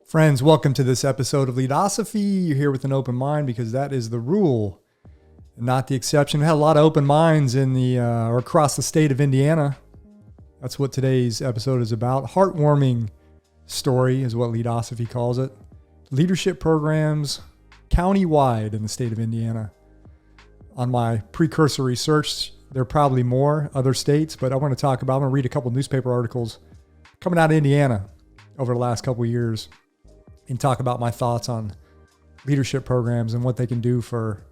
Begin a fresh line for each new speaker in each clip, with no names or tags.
Friends, welcome to this episode of Leadosophy. You're here with an open mind because that is the rule, not the exception. We had a lot of open minds in the or across the state of Indiana. That's what today's episode is about. Heartwarming story is what Leadosophy calls it. Leadership programs county-wide in the state of Indiana. On my precursor research, there are probably more other states, but I'm going to read a couple newspaper articles coming out of Indiana over the last couple of years and talk about my thoughts on leadership programs and what they can do for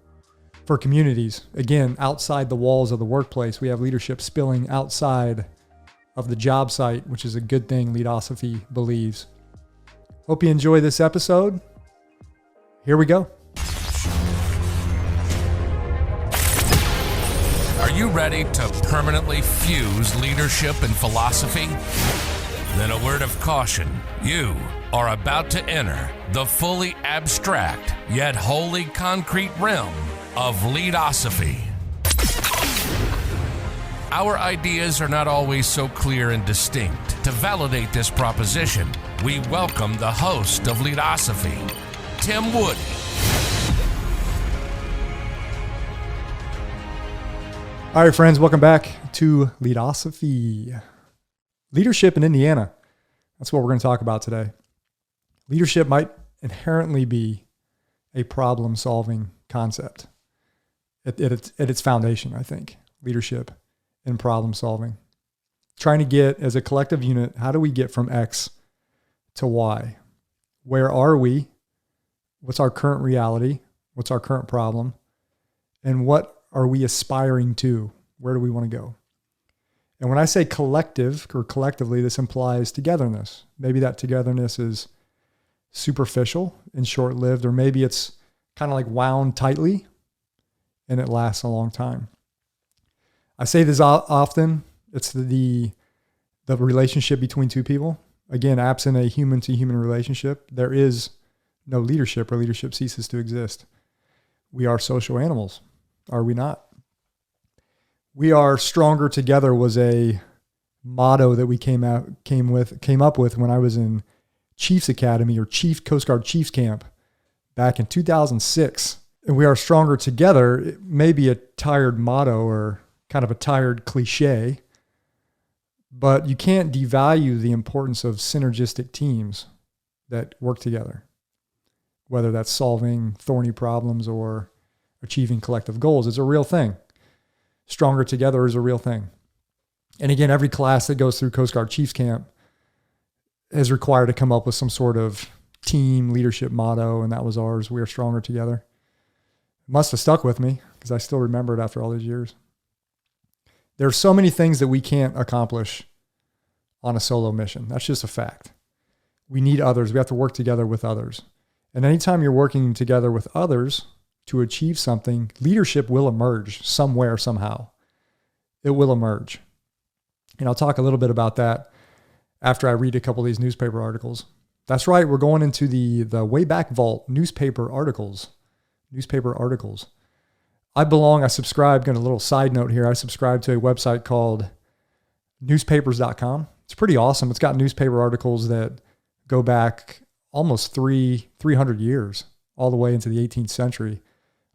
communities. Again, outside the walls of the workplace, we have leadership spilling outside of the job site, which is a good thing, Leadosophy believes. Hope you enjoy this episode. Here we go.
Are you ready to permanently fuse leadership and philosophy? Then a word of caution. You are about to enter the fully abstract yet wholly concrete realm of Leadosophy. Our ideas are not always so clear and distinct. To validate this proposition, we welcome the host of Leadosophy, Tim Wood.
All right, friends, welcome back to Leadosophy. Leadership in Indiana. That's what we're going to talk about today. Leadership might inherently be a problem-solving concept at its foundation, I think. Leadership and problem-solving. Trying to get, as a collective unit, how do we get from X to Y? Where are we? What's our current reality? What's our current problem? And what are we aspiring to? Where do we want to go? And when I say collective or collectively, this implies togetherness. Maybe that togetherness is superficial and short-lived, or maybe it's kind of like wound tightly and it lasts a long time. I say this often. It's the relationship between two people. Again, absent a human-to-human relationship, there is no leadership, or leadership ceases to exist. We are social animals, are we not? We are stronger together was a motto that we came up with when I was in Chiefs Academy or Coast Guard Chiefs Camp back in 2006. And we are stronger together. It may be a tired motto or kind of a tired cliche, but you can't devalue the importance of synergistic teams that work together, whether that's solving thorny problems or achieving collective goals. It's a real thing. Stronger together is a real thing. And again, every class that goes through Coast Guard Chiefs Camp is required to come up with some sort of team leadership motto, and that was ours. We are stronger together. It must have stuck with me because I still remember it after all these years. There are so many things that we can't accomplish on a solo mission. That's just a fact. We need others. We have to work together with others. And anytime you're working together with others to achieve something, leadership will emerge somewhere, somehow. It will emerge. And I'll talk a little bit about that after I read a couple of these newspaper articles. That's right, we're going into the Wayback Vault newspaper articles. I subscribe, got a little side note here. I subscribe to a website called newspapers.com. It's pretty awesome. It's got newspaper articles that go back almost 300 years, all the way into the 18th century.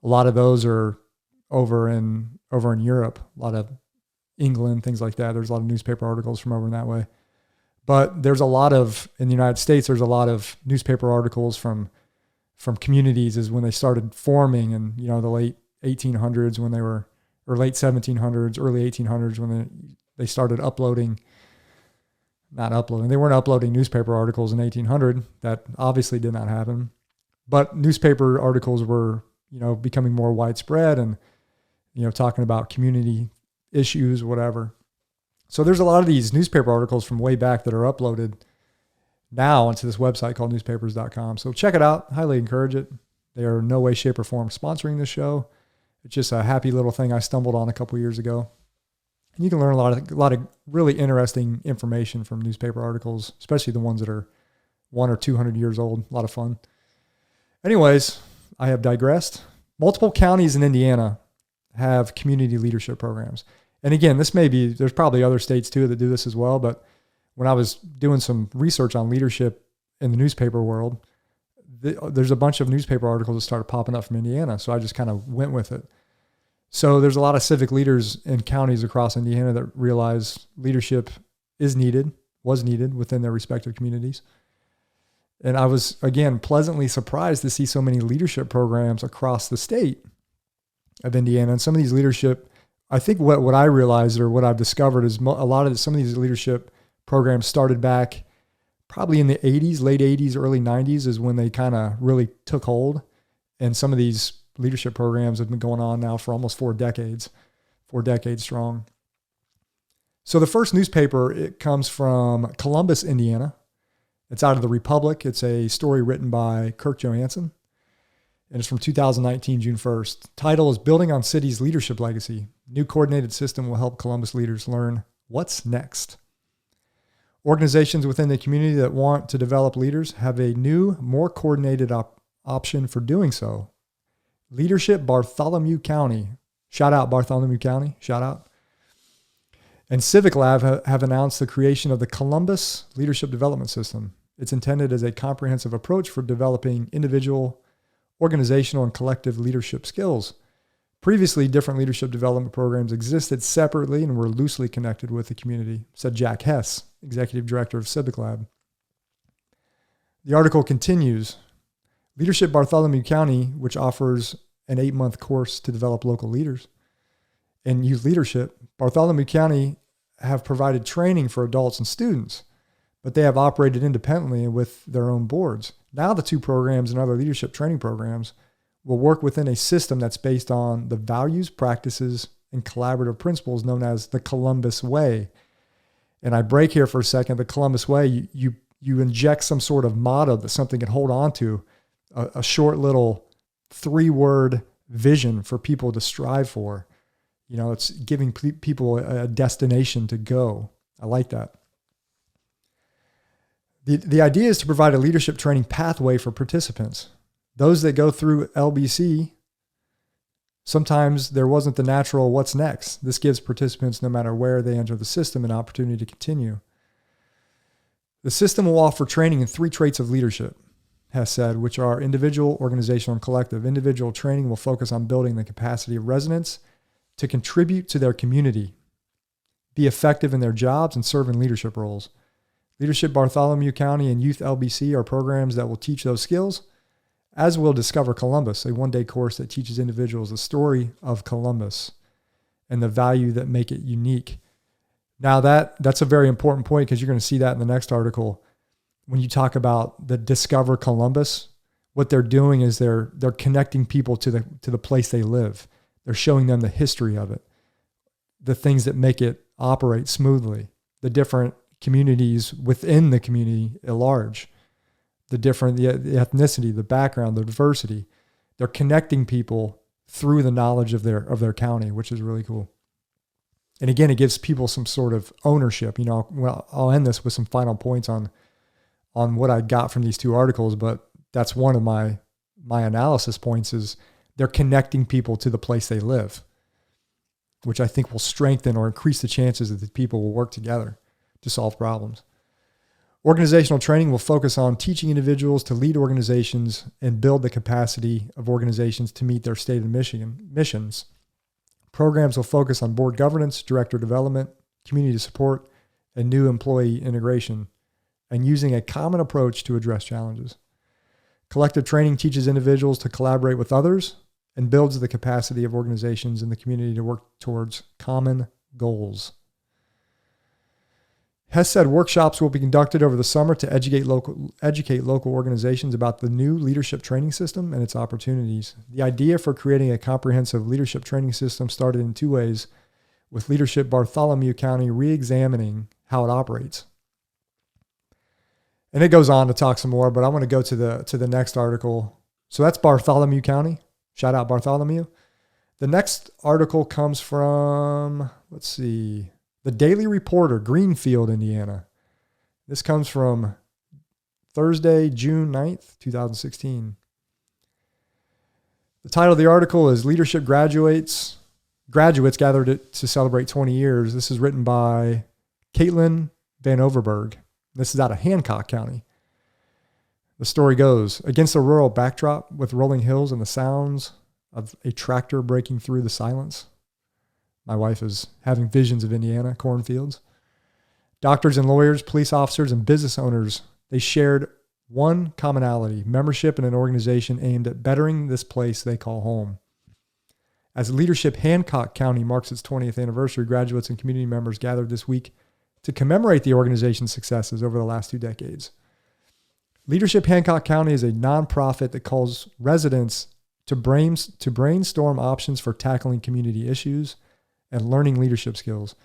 A lot of those are over in Europe, a lot of England, things like that. There's a lot of newspaper articles from over in that way. But in the United States, there's a lot of newspaper articles from communities is when they started forming in, the late 1800s or late 1700s, early 1800s when they started they weren't uploading newspaper articles in 1800. That obviously did not happen. But newspaper articles were, becoming more widespread and, talking about community issues, whatever. So there's a lot of these newspaper articles from way back that are uploaded now onto this website called newspapers.com. So check it out. Highly encourage it. They are in no way, shape, or form sponsoring this show. It's just a happy little thing I stumbled on a couple years ago. And you can learn a lot of really interesting information from newspaper articles, especially the ones that are 100 or 200 years old. A lot of fun. Anyways, I have digressed. Multiple counties in Indiana have community leadership programs. And again, there's probably other states too that do this as well. But when I was doing some research on leadership in the newspaper world, there's a bunch of newspaper articles that started popping up from Indiana. So I just kind of went with it. So there's a lot of civic leaders in counties across Indiana that realize leadership was needed within their respective communities. And I was, again, pleasantly surprised to see so many leadership programs across the state of Indiana. And some of these leadership, I think what I realized or what I've discovered is some of these leadership programs started back probably in the 80s, late 80s, early 90s is when they kind of really took hold. And some of these leadership programs have been going on now for almost 4 decades strong. So the first newspaper, it comes from Columbus, Indiana. It's out of the Republic. It's a story written by Kirk Johansson, and it's from 2019, June 1st. Title is Building on City's Leadership Legacy. New coordinated system will help Columbus leaders learn what's next. Organizations within the community that want to develop leaders have a new, more coordinated option for doing so. Leadership Bartholomew County. Shout out Bartholomew County. Shout out. And Civic Lab have announced the creation of the Columbus Leadership Development System. It's intended as a comprehensive approach for developing individual, organizational, and collective leadership skills. Previously, different leadership development programs existed separately and were loosely connected with the community, said Jack Hess, Executive Director of Civic Lab. The article continues. Leadership Bartholomew County, which offers an 8-month course to develop local leaders and youth leadership, Bartholomew County have provided training for adults and students, but they have operated independently with their own boards. Now the two programs and other leadership training programs will work within a system that's based on the values, practices, and collaborative principles known as the Columbus Way. And I break here for a second. The Columbus Way, you inject some sort of motto that something can hold on to, a short little 3-word vision for people to strive for. You know, it's giving people a destination to go. I like that. The idea is to provide a leadership training pathway for participants. Those that go through LBC, sometimes there wasn't the natural what's next. This gives participants, no matter where they enter the system, an opportunity to continue. The system will offer training in 3 traits of leadership, Hess said, which are individual, organizational, and collective. Individual training will focus on building the capacity of residents to contribute to their community, be effective in their jobs, and serve in leadership roles. Leadership Bartholomew County and Youth LBC are programs that will teach those skills, as will Discover Columbus, a 1-day course that teaches individuals the story of Columbus and the value that make it unique. Now that's a very important point because you're going to see that in the next article. When you talk about the Discover Columbus, what they're doing is they're connecting people to the place they live. They're showing them the history of it, the things that make it operate smoothly, the different communities within the community at large, the ethnicity, the background, the diversity. They're connecting people through the knowledge of their county, which is really cool. And again, it gives people some sort of ownership. You know, well, I'll end this with some final points on what I got from these 2 articles, but that's one of my analysis points is they're connecting people to the place they live, which I think will strengthen or increase the chances that the people will work together to solve problems. Organizational training will focus on teaching individuals to lead organizations and build the capacity of organizations to meet their stated missions. Programs will focus on board governance, director development, community support, and new employee integration, and using a common approach to address challenges. Collective training teaches individuals to collaborate with others and builds the capacity of organizations in the community to work towards common goals. Hess said workshops will be conducted over the summer to educate local organizations about the new leadership training system and its opportunities. The idea for creating a comprehensive leadership training system started in 2 ways, with Leadership Bartholomew County re-examining how it operates. And it goes on to talk some more, but I want to go to the next article. So that's Bartholomew County. Shout out Bartholomew. The next article comes from, the Daily Reporter, Greenfield, Indiana. This comes from Thursday, June 9th, 2016. The title of the article is Leadership Graduates Gathered to Celebrate 20 Years. This is written by Caitlin Van Overberg. This is out of Hancock County. The story goes, against a rural backdrop with rolling hills and the sounds of a tractor breaking through the silence. My wife is having visions of Indiana cornfields. Doctors and lawyers, police officers, and business owners, they shared one commonality, membership in an organization aimed at bettering this place they call home. As Leadership Hancock County marks its 20th anniversary, graduates and community members gathered this week to commemorate the organization's successes over the last 2 decades. Leadership Hancock County is a nonprofit that calls residents to brainstorm options for tackling community issues and learning leadership skills.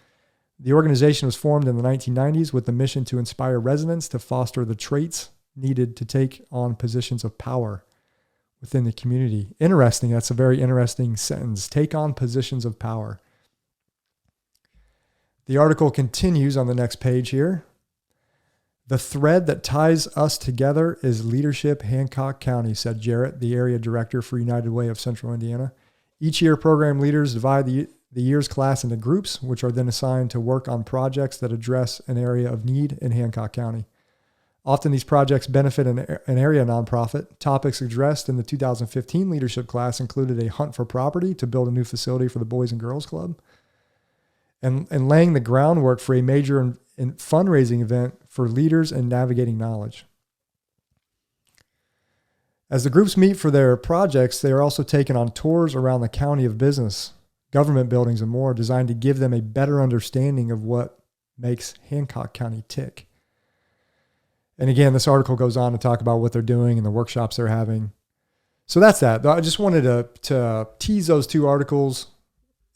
The organization was formed in the 1990s with the mission to inspire residents to foster the traits needed to take on positions of power within the community. Interesting. That's a very interesting sentence. Take on positions of power. The article continues on the next page here. The thread that ties us together is Leadership Hancock County, said Jarrett, the area director for United Way of Central Indiana. Each year, program leaders divide the year's class into groups, which are then assigned to work on projects that address an area of need in Hancock County. Often these projects benefit an area nonprofit. Topics addressed in the 2015 leadership class included a hunt for property to build a new facility for the Boys and Girls Club, and laying the groundwork for a major fundraising event for leaders and navigating knowledge. As the groups meet for their projects, they are also taken on tours around the county of business, government buildings, and more, designed to give them a better understanding of what makes Hancock County tick. And again, this article goes on to talk about what they're doing and the workshops they're having. So that's that. I just wanted to tease those 2 articles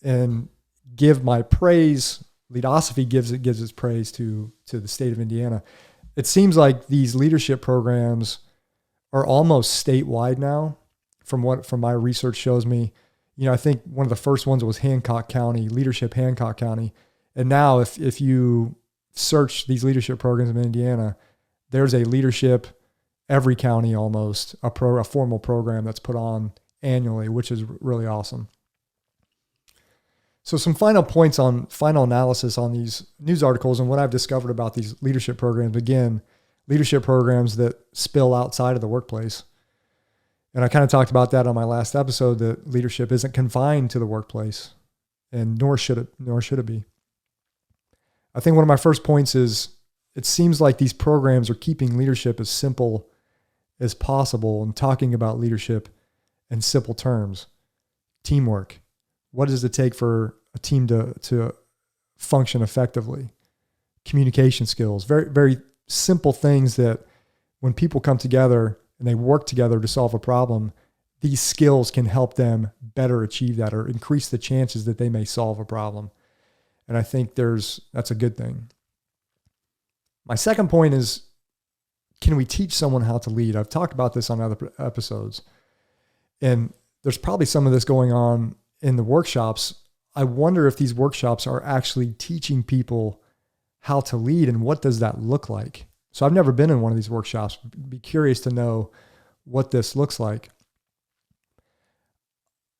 and give my praise. Leadosophy gives its praise to the state of Indiana. It seems like these leadership programs are almost statewide now, from my research shows me. I think one of the first ones was Hancock County, Leadership Hancock County. And now if you search these leadership programs in Indiana, there's a leadership, every county almost, a formal program that's put on annually, which is really awesome. So some final analysis on these news articles and what I've discovered about these leadership programs. Again, leadership programs that spill outside of the workplace. And I kind of talked about that on my last episode, that leadership isn't confined to the workplace, and nor should it be. I think one of my first points is it seems like these programs are keeping leadership as simple as possible and talking about leadership in simple terms. Teamwork. What does it take for a team to function effectively? Communication skills. Very, very simple things that when people come together and they work together to solve a problem, these skills can help them better achieve that or increase the chances that they may solve a problem. And I think that's a good thing. My second point is, can we teach someone how to lead? I've talked about this on other episodes, and there's probably some of this going on in the workshops. I wonder if these workshops are actually teaching people how to lead, and what does that look like? So I've never been in one of these workshops. Be curious to know what this looks like.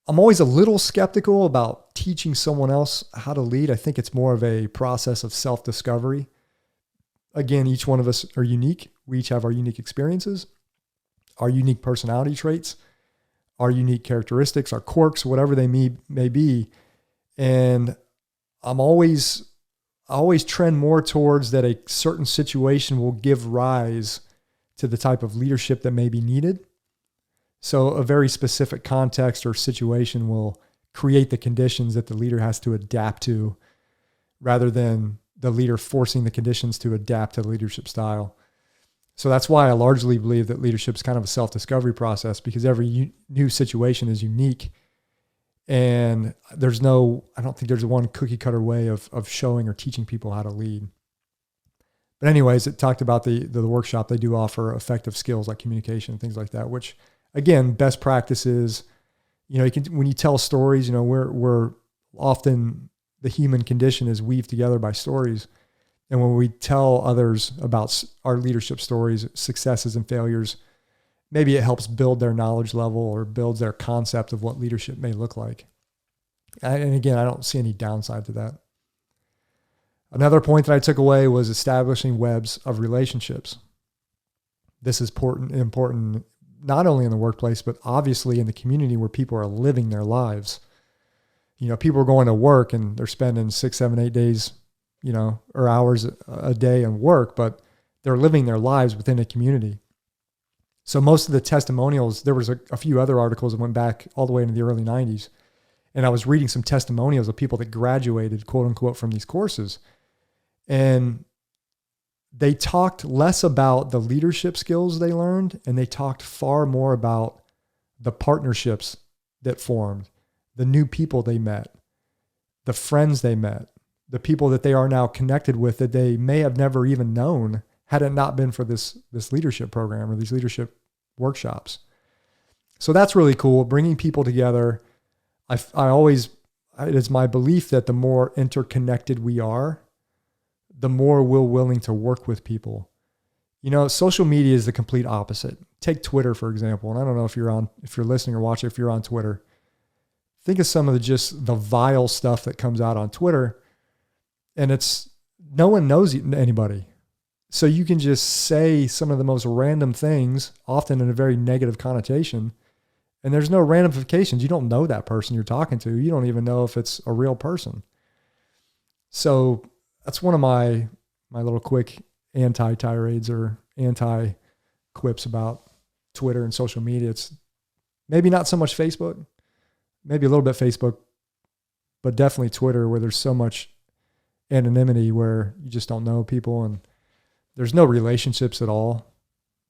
I'm always a little skeptical about teaching someone else how to lead. I think it's more of a process of self-discovery. Again, each one of us are unique. We each have our unique experiences, our unique personality traits, our unique characteristics, our quirks, whatever they may be. And I always trend more towards that a certain situation will give rise to the type of leadership that may be needed. So a very specific context or situation will create the conditions that the leader has to adapt to, rather than the leader forcing the conditions to adapt to the leadership style. So that's why I largely believe that leadership is kind of a self-discovery process, because every new situation is unique. And I don't think there's one cookie cutter way of showing or teaching people how to lead. But anyways, it talked about the workshop. They do offer effective skills like communication and things like that, which again, best practices, when you tell stories, we're often, the human condition is weaved together by stories. And when we tell others about our leadership stories, successes and failures, maybe it helps build their knowledge level or builds their concept of what leadership may look like. And again, I don't see any downside to that. Another point that I took away was establishing webs of relationships. this is important not only in the workplace, but obviously in the community where people are living their lives. People are going to work and they're spending 6, 7, 8 days, or hours a day in work, but they're living their lives within a community. So most of the testimonials, there was a few other articles that went back all the way into the early 90s. And I was reading some testimonials of people that graduated, quote unquote, from these courses. And they talked less about the leadership skills they learned, and they talked far more about the partnerships that formed, the new people they met, the friends they met, the people that they are now connected with that they may have never even known had it not been for this leadership program or these leadership workshops. So that's really cool, bringing people together. It is my belief that the more interconnected we are, the more we're willing to work with people. Social media is the complete opposite. Take Twitter, for example. And I don't know if you're listening or watching, if you're on Twitter, think of some of the vile stuff that comes out on Twitter, and no one knows anybody. So you can just say some of the most random things, often in a very negative connotation, and there's no ramifications. You don't know that person you're talking to. You don't even know if it's a real person. So that's one of my little quick anti-tirades or anti-quips about Twitter and social media. It's maybe not so much Facebook, maybe a little bit Facebook, but definitely Twitter, where there's so much anonymity where you just don't know people and there's no relationships at all,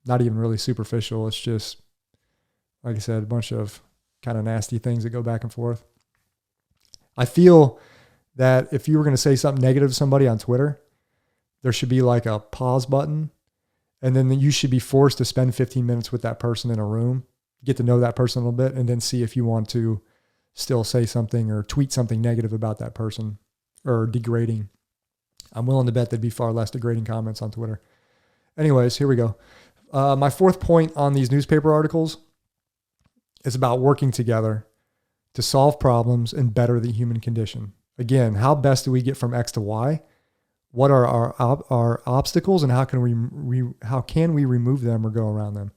not even really superficial. It's just, like I said, a bunch of kind of nasty things that go back and forth. I feel that if you were going to say something negative to somebody on Twitter, there should be like a pause button, and then you should be forced to spend 15 minutes with that person in a room, get to know that person a little bit, and then see if you want to still say something or tweet something negative about that person or degrading. I'm willing to bet there'd be far less degrading comments on Twitter. Anyways, here we go. My fourth point on these newspaper articles is about working together to solve problems and better the human condition. Again, how best do we get from X to Y? What are our obstacles, and how can we remove them or go around them?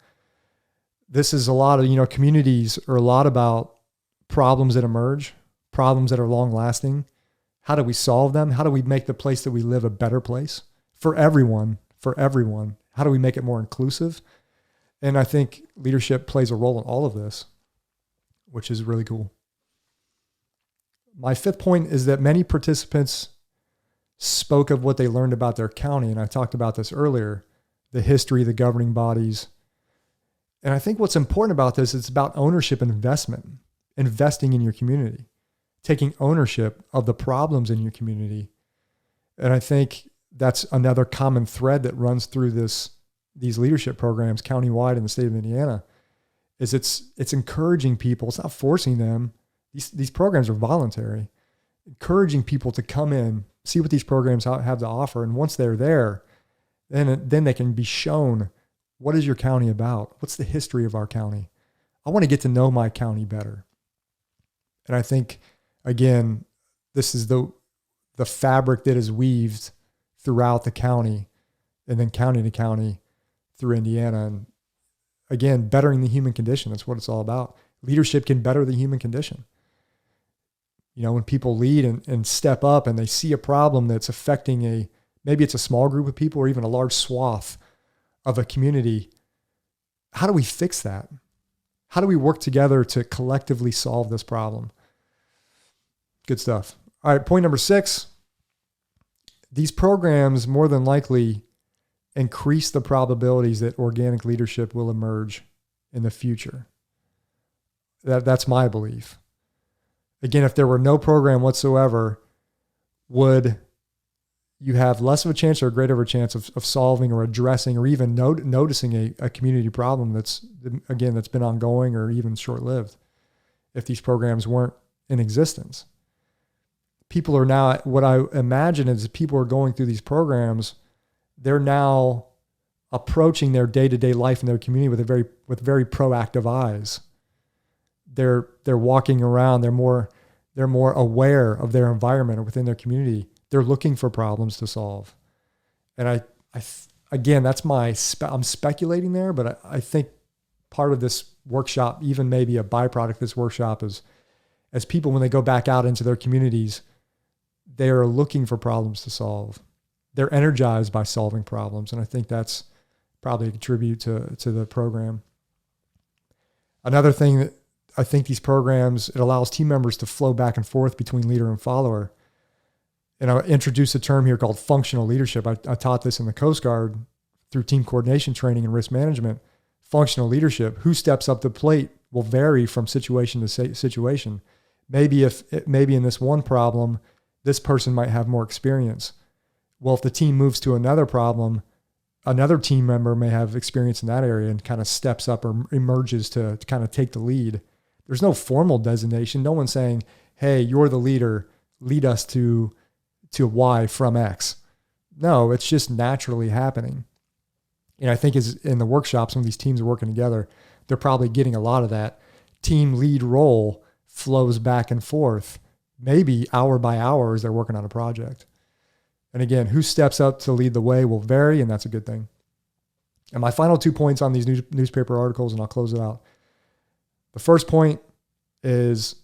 This is a lot of, communities are a lot about problems that emerge, problems that are long lasting. How do we solve them? How do we make the place that we live a better place for everyone? How do we make it more inclusive? And I think leadership plays a role in all of this, which is really cool. My fifth point is that many participants spoke of what they learned about their county. And I talked about this earlier, the history, the governing bodies. And I think what's important about this is it's about ownership and investment, investing in your community, taking ownership of the problems in your community. And I think that's another common thread that runs through these leadership programs countywide in the state of Indiana, is it's encouraging people. It's not forcing them. These programs are voluntary, encouraging people to come in, see what these programs have to offer. And once they're there, then they can be shown, what is your county about? What's the history of our county? I want to get to know my county better. And I think, again, this is the fabric that is weaved throughout the county and then county to county through Indiana. And again, bettering the human condition. That's what it's all about. Leadership can better the human condition. When people lead and step up and they see a problem that's affecting maybe it's a small group of people or even a large swath of a community, how do we fix that? How do we work together to collectively solve this problem? Good stuff. All right, point number 6. These programs more than likely increase the probabilities that organic leadership will emerge in the future. That's my belief. Again, if there were no program whatsoever, would you have less of a chance or a greater of a chance of solving or addressing or even noticing a community problem that's been ongoing or even short-lived if these programs weren't in existence? People are now, what I imagine is people are going through these programs, they're now approaching their day-to-day life in their community with very proactive eyes. They're walking around, they're more aware of their environment or within their community. They're looking for problems to solve. And again, that's I'm speculating there, but I think part of this workshop, even maybe a byproduct of this workshop, is as people, when they go back out into their communities, they are looking for problems to solve. They're energized by solving problems. And I think that's probably a tribute to the program. Another thing that I think these programs, it allows team members to flow back and forth between leader and follower. And I introduced a term here called functional leadership. I taught this in the Coast Guard through team coordination training and risk management. Functional leadership, who steps up to the plate, will vary from situation to situation. Maybe in this one problem, this person might have more experience. Well, if the team moves to another problem, another team member may have experience in that area and kind of steps up or emerges to kind of take the lead. There's no formal designation. No one's saying, hey, you're the leader, lead us to Y from X. No, it's just naturally happening. And I think as in the workshops, when these teams are working together, they're probably getting a lot of that team lead role flows back and forth, maybe hour by hour as they're working on a project. And again, who steps up to lead the way will vary, and that's a good thing. And my final 2 points on these newspaper articles, and I'll close it out. The first point is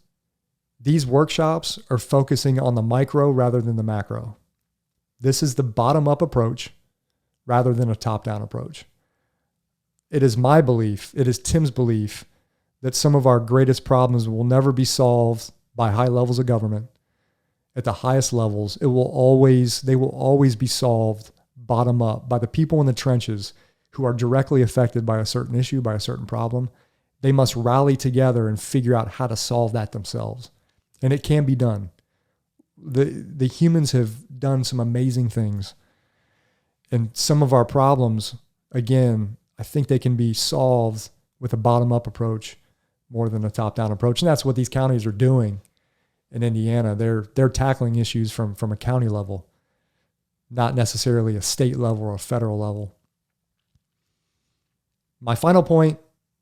these workshops are focusing on the micro rather than the macro. This is the bottom-up approach rather than a top-down approach. It is my belief, it is Tim's belief, that some of our greatest problems will never be solved by high levels of government. At the highest levels, they will always be solved bottom up by the people in the trenches who are directly affected by a certain issue, by a certain problem. They must rally together and figure out how to solve that themselves. And it can be done. The humans have done some amazing things. And some of our problems, again, I think they can be solved with a bottom-up approach more than a top-down approach. And that's what these counties are doing in Indiana. They're tackling issues from a county level, not necessarily a state level or a federal level. My final point,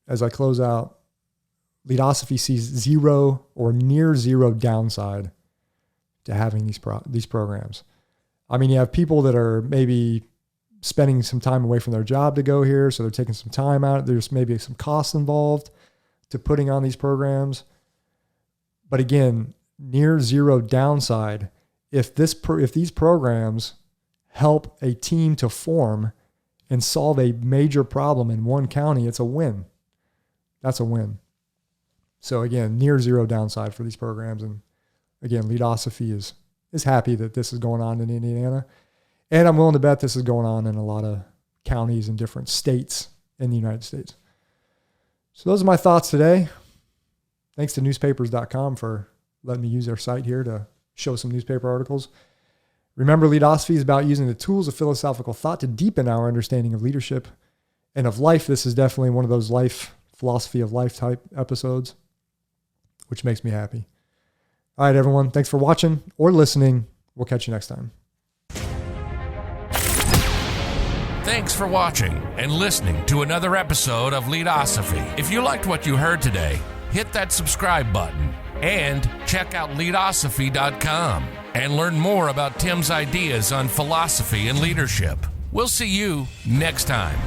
as I close out, Leadosophy sees zero or near zero downside to having these programs. I mean, you have people that are maybe spending some time away from their job to go here, so they're taking some time out. There's maybe some costs involved to putting on these programs. But again, near zero downside. If these programs help a team to form and solve a major problem in one county, it's a win. That's a win. So again, near zero downside for these programs. And again, Leadosophy is happy that this is going on in Indiana. And I'm willing to bet this is going on in a lot of counties and different states in the United States. So those are my thoughts today. Thanks to newspapers.com for letting me use their site here to show some newspaper articles. Remember, Leadosophy is about using the tools of philosophical thought to deepen our understanding of leadership and of life. This is definitely one of those philosophy of life type episodes, which makes me happy. All right, everyone. Thanks for watching or listening. We'll catch you next time.
Thanks for watching and listening to another episode of Leadosophy. If you liked what you heard today, hit that subscribe button and check out Leadosophy.com and learn more about Tim's ideas on philosophy and leadership. We'll see you next time.